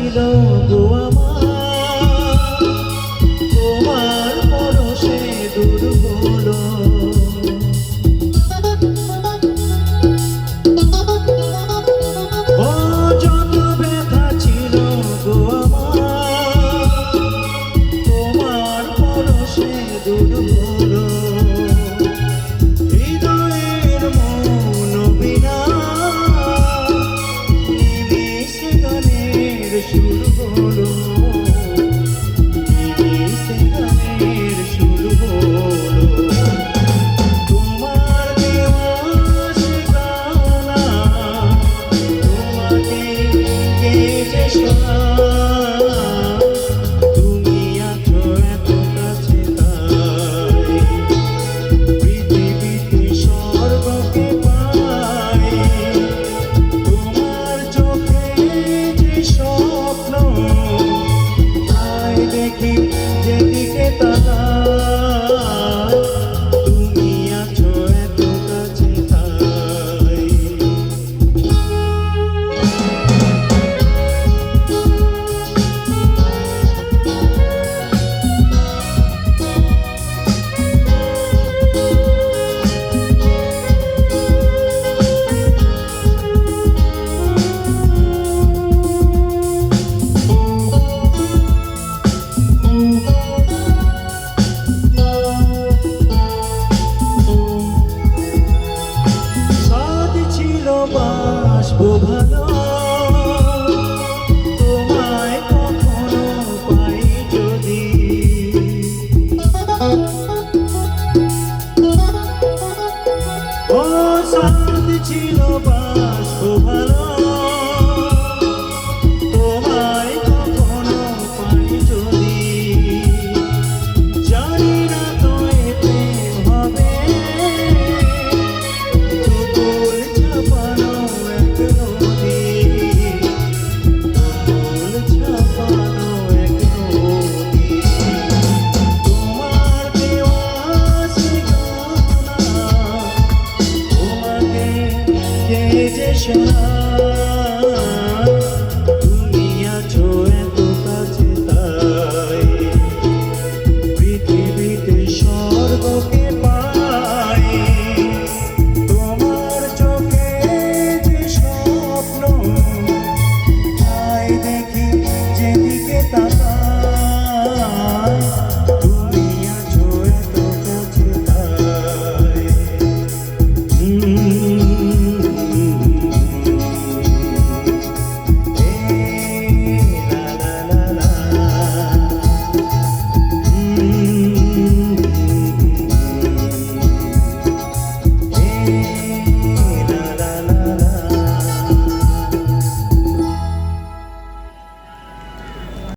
ছিল গো আমার, তোমার পরশে দূর হলো। ও যত ব্যথা ছিল গো আমার, তোমার পরশে দূর হলো। হৃদয়ের মন বিনা নিমিষে গানের সুর হলো, নিমিষে গানের সুর হলো। তোমার দেওয়া সে গানা তোমাকে গেয়ে শোনা, তুমি আছো এত কাছে তাই পৃথিবীতে স্বর্গকে পাই। তোমার চোখে যে স্বপ্ন তাই দেখি যেদিকে তাকাই, তুমি আছো এত কাছে তাই। সাথ ছিল বাসবো ভালো, তোমায় কখনো পাই যদি। ও সাথ ছিল বাসবো ভালো, তোমায় কখনো পাই যদি। জানি না তো এ প্রেম হবে, দুকুল ছাপানো এক নদী, দুকুল ছাপানো এক নদী। তোমার দেওয়া সে গানা তোমাকে গেয়ে যে শোনা,